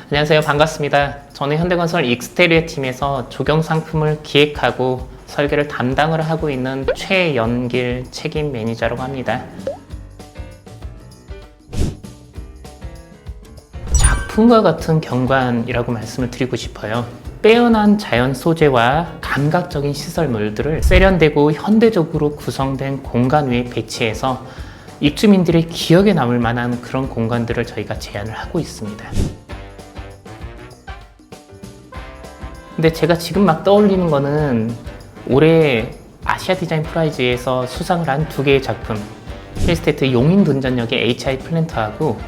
안녕하세요. 반갑습니다. 저는 현대건설 익스테리어 팀에서 조경 상품을 기획하고 설계를 담당을 하고 있는 최연길 책임 매니저라고 합니다. 작품과 같은 경관이라고 말씀을 드리고 싶어요. 빼어난 자연 소재와 감각적인 시설물들을 세련되고 현대적으로 구성된 공간 위에 배치해서 입주민들의 기억에 남을 만한 그런 공간들을 저희가 제안을 하고 있습니다. 근데 제가 지금 막 떠올리는 거는 올해 아시아 디자인 프라이즈에서 수상을 한 두 개의 작품, 힐스테이트 용인분전역의 HI 플랜트하고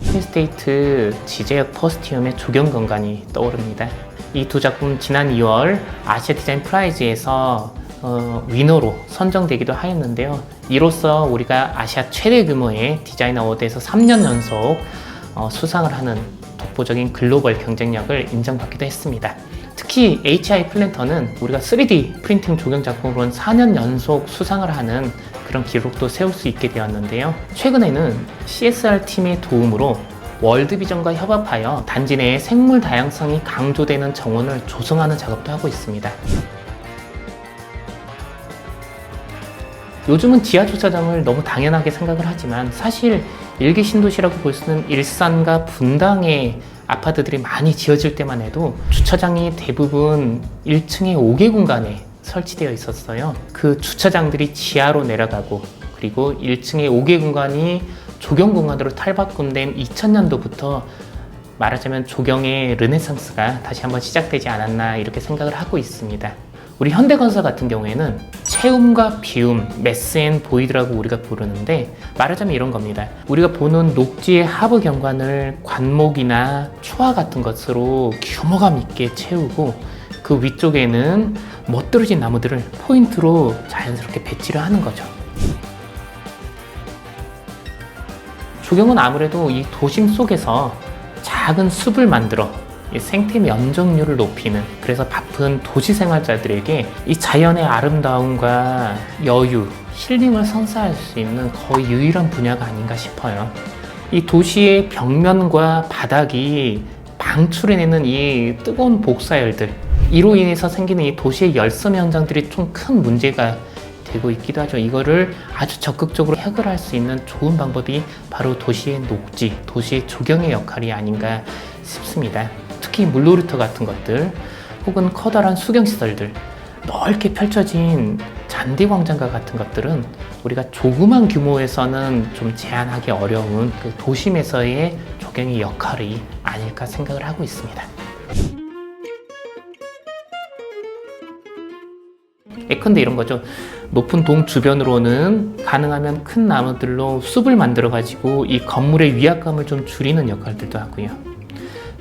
힐스테이트 지제역 퍼스티움의 조경 공간이 떠오릅니다. 이 두 작품 지난 2월 아시아 디자인 프라이즈에서 위너로 선정되기도 하였는데요. 이로써 우리가 아시아 최대 규모의 디자인 어워드에서 3년 연속 수상을 하는 독보적인 글로벌 경쟁력을 인정받기도 했습니다. 특히 HI 플랜터는 우리가 3D 프린팅 조경 작품으로는 4년 연속 수상을 하는 그런 기록도 세울 수 있게 되었는데요. 최근에는 CSR 팀의 도움으로 월드비전과 협업하여 단지 내의 생물 다양성이 강조되는 정원을 조성하는 작업도 하고 있습니다. 요즘은 지하주차장을 너무 당연하게 생각을 하지만 사실 일기 신도시라고 볼 수는 일산과 분당의 아파트들이 많이 지어질 때만 해도 주차장이 대부분 1층의 5개 공간에 설치되어 있었어요. 그 주차장들이 지하로 내려가고 그리고 1층의 5개 공간이 조경 공간으로 탈바꿈된 2000년도부터 말하자면 조경의 르네상스가 다시 한번 시작되지 않았나 이렇게 생각을 하고 있습니다. 우리 현대건설 같은 경우에는 채움과 비움, 매스 앤 보이드라고 우리가 부르는데 말하자면 이런 겁니다. 우리가 보는 녹지의 하부 경관을 관목이나 초화 같은 것으로 규모감 있게 채우고 그 위쪽에는 멋들어진 나무들을 포인트로 자연스럽게 배치를 하는 거죠. 조경은 아무래도 이 도심 속에서 작은 숲을 만들어 생태 면적률을 높이는, 그래서 바쁜 도시 생활자들에게 이 자연의 아름다움과 여유, 힐링을 선사할 수 있는 거의 유일한 분야가 아닌가 싶어요. 이 도시의 벽면과 바닥이 방출해내는 이 뜨거운 복사열들, 이로 인해서 생기는 이 도시의 열섬 현상들이 좀 큰 문제가 되고 있기도 하죠. 이거를 아주 적극적으로 해결할 수 있는 좋은 방법이 바로 도시의 녹지, 도시의 조경의 역할이 아닌가 싶습니다. 특히 물놀이터 같은 것들 혹은 커다란 수경시설들, 넓게 펼쳐진 잔디광장과 같은 것들은 우리가 조그만 규모에서는 좀 제한하기 어려운 그 도심에서의 조경의 역할이 아닐까 생각을 하고 있습니다. 예컨대 이런 거죠. 높은 동 주변으로는 가능하면 큰 나무들로 숲을 만들어 가지고 이 건물의 위압감을 좀 줄이는 역할들도 하고요.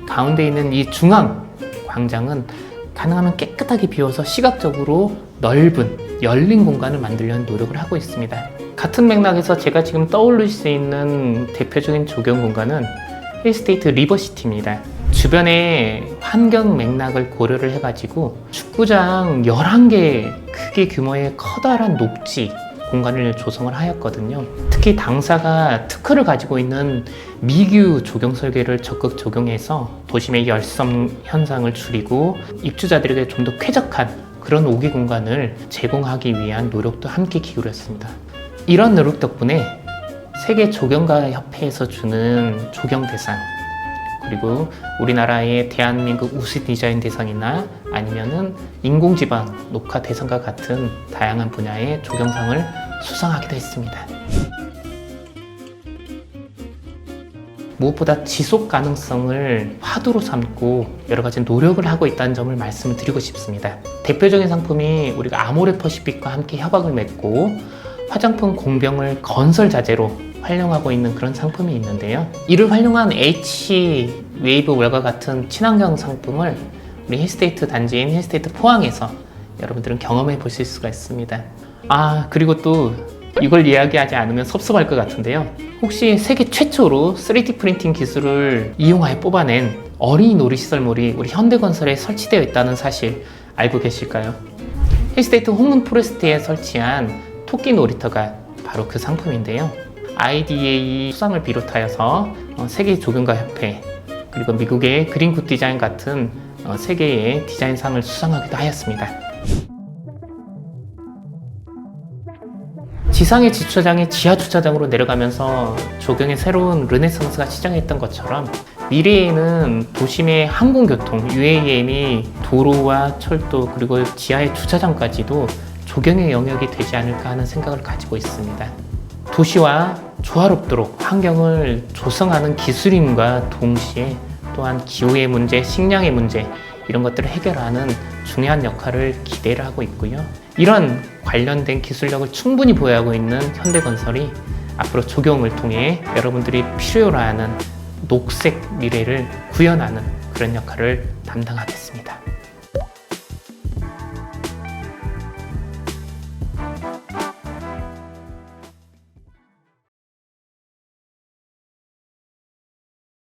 가운데 있는 이 중앙 광장은 가능하면 깨끗하게 비워서 시각적으로 넓은 열린 공간을 만들려는 노력을 하고 있습니다. 같은 맥락에서 제가 지금 떠올릴 수 있는 대표적인 조경 공간은 힐스테이트 리버시티입니다. 주변의 환경 맥락을 고려를 해가지고 축구장 11개 크기 규모의 커다란 녹지 공간을 조성을 하였거든요. 특히 당사가 특허를 가지고 있는 미규 조경 설계를 적극 적용해서 도심의 열섬 현상을 줄이고 입주자들에게 좀 더 쾌적한 그런 오기 공간을 제공하기 위한 노력도 함께 기울였습니다. 이런 노력 덕분에 세계 조경가 협회에서 주는 조경 대상, 그리고 우리나라의 대한민국 우수 디자인 대상이나 아니면은 인공지방 녹화 대상과 같은 다양한 분야의 조경상을 수상하기도 했습니다. 무엇보다 지속 가능성을 화두로 삼고 여러 가지 노력을 하고 있다는 점을 말씀을 드리고 싶습니다. 대표적인 상품이 우리가 아모레 퍼시픽과 함께 협약을 맺고 화장품 공병을 건설 자재로 활용하고 있는 그런 상품이 있는데요. 이를 활용한 H 웨이브월과 같은 친환경 상품을 우리 힐스테이트 단지인 힐스테이트 포항에서 여러분들은 경험해 보실 수가 있습니다. 그리고 또 이걸 이야기하지 않으면 섭섭할 것 같은데요. 혹시 세계 최초로 3D 프린팅 기술을 이용하여 뽑아낸 어린이 놀이시설물이 우리 현대건설에 설치되어 있다는 사실 알고 계실까요? 힐스테이트 홍문 포레스트에 설치한 토끼 놀이터가 바로 그 상품인데요. IDA 수상을 비롯하여서 세계 조경가 협회, 그리고 미국의 그린 굿 디자인 같은 세계의 디자인상을 수상하기도 하였습니다. 지상의 주차장이 지하 주차장으로 내려가면서 조경의 새로운 르네상스가 시작했던 것처럼 미래에는 도심의 항공교통, UAM이 도로와 철도 그리고 지하의 주차장까지도 조경의 영역이 되지 않을까 하는 생각을 가지고 있습니다. 도시와 조화롭도록 환경을 조성하는 기술임과 동시에 또한 기후의 문제, 식량의 문제 이런 것들을 해결하는 중요한 역할을 기대를 하고 있고요. 이런 관련된 기술력을 충분히 보유하고 있는 현대건설이 앞으로 조경을 통해 여러분들이 필요로 하는 녹색 미래를 구현하는 그런 역할을 담당하겠습니다.